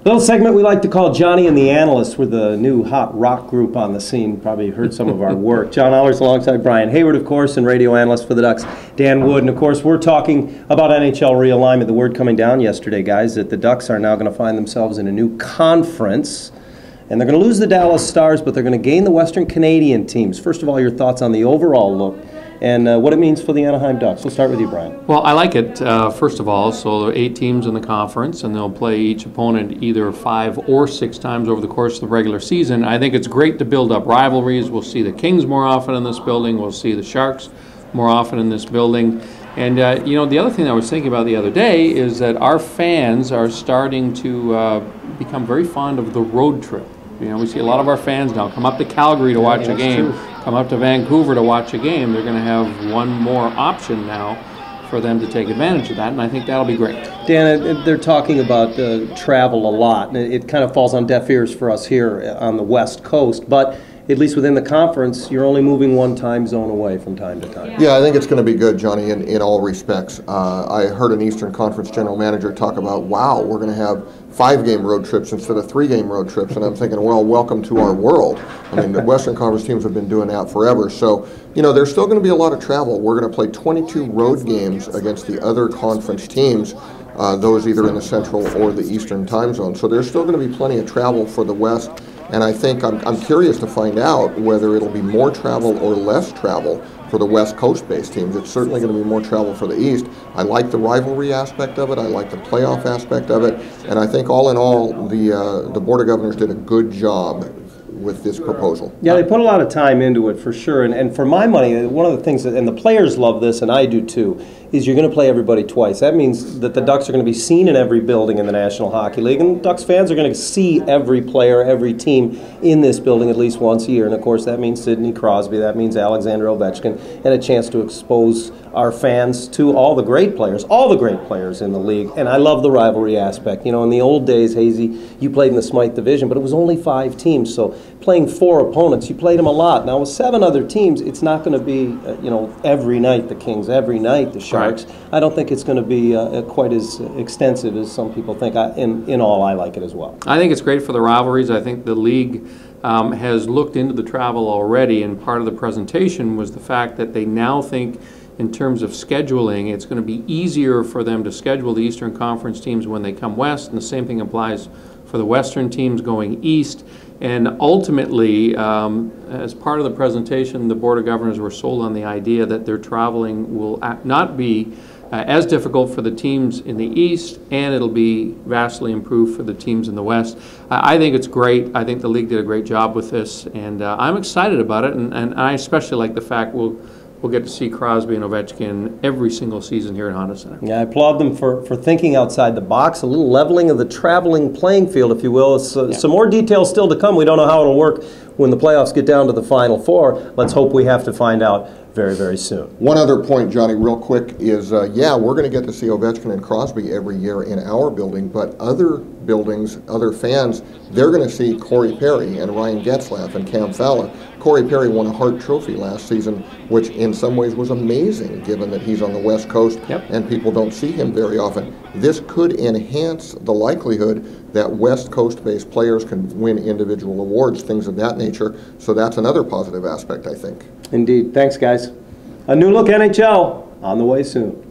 Little segment we like to call Johnny and the Analysts. We're the new hot rock group on the scene. Probably heard some of our work. John Ahlers alongside Brian Hayward, of course, and radio analyst for the Ducks, Dan Wood. And, of course, we're talking about NHL Realignment. The word coming down yesterday, guys, that the Ducks are now going to find themselves in a new conference. And they're going to lose the Dallas Stars, but they're going to gain the Western Canadian teams. First of all, your thoughts on the overall look and what it means for the Anaheim Ducks. We'll start with you, Brian. Well, I like it, first of all. So there are 8 teams in the conference, and they'll play each opponent either 5 or 6 times over the course of the regular season. I think it's great to build up rivalries. We'll see the Kings more often in this building. We'll see the Sharks more often in this building. And, you know, the other thing I was thinking about the other day is that our fans are starting to become very fond of the road trip. You know, we see a lot of our fans now come up to Calgary to watch a game, come up to Vancouver to watch a game. They're going to have one more option now for them to take advantage of that, and I think that'll be great. Dan, they're talking about travel a lot, and it kind of falls on deaf ears for us here on the West Coast, but at least within the conference, you're only moving one time zone away from time to time. Yeah, I think it's going to be good, Johnny, in all respects. I heard an Eastern Conference general manager talk about, wow, we're going to have 5-game road trips instead of 3-game road trips, and I'm thinking, well, welcome to our world. I mean, the Western Conference teams have been doing that forever, so, you know, there's still going to be a lot of travel. We're going to play 22 road games against the other conference teams, those either in the Central or the Eastern time zone. So there's still going to be plenty of travel for the West. And I think I'm curious to find out whether it'll be more travel or less travel for the West Coast-based teams. It's certainly going to be more travel for the East. I like the rivalry aspect of it. I like the playoff aspect of it. And I think all in all, the Board of Governors did a good job with this proposal. Yeah, they put a lot of time into it for sure. And for my money, one of the things, and the players love this, and I do too, is you're going to play everybody twice. That means that the Ducks are going to be seen in every building in the National Hockey League, and Ducks fans are going to see every player, every team in this building at least once a year. And of course, that means Sidney Crosby, that means Alexander Ovechkin, and a chance to expose our fans to all the great players in the league. And I love the rivalry aspect. You know, in the old days, Hazy, you played in the Smythe Division, but it was only 5 teams, so playing 4 opponents, you played them a lot. Now with 7 other teams, it's not going to be, you know, every night the Kings, every night the Sharks. Right. I don't think it's going to be quite as extensive as some people think. In all, I like it as well. I think it's great for the rivalries. I think the league has looked into the travel already, and part of the presentation was the fact that they now think in terms of scheduling, it's going to be easier for them to schedule the Eastern Conference teams when they come west, and the same thing applies for the Western teams going east. And ultimately, as part of the presentation, the Board of Governors were sold on the idea that their traveling will not be as difficult for the teams in the East, and it'll be vastly improved for the teams in the West. I think it's great. I think the league did a great job with this, and I'm excited about it, and I especially like the fact we'll get to see Crosby and Ovechkin every single season here at Honda Center. Yeah, I applaud them for thinking outside the box, a little leveling of the traveling playing field, if you will. Some more details still to come. We don't know how it'll work when the playoffs get down to the Final Four. Let's hope we have to find out very, very soon. One other point, Johnny, real quick, is yeah, we're going to get to see Ovechkin and Crosby every year in our building, but other buildings, other fans, they're going to see Corey Perry and Ryan Getzlaf and Cam Fowler. Corey Perry won a Hart Trophy last season, which in some ways was amazing given that he's on the West Coast and people don't see him very often. This could enhance the likelihood that West Coast-based players can win individual awards, things of that nature. So that's another positive aspect, I think. Indeed. Thanks, guys. A new look NHL on the way soon.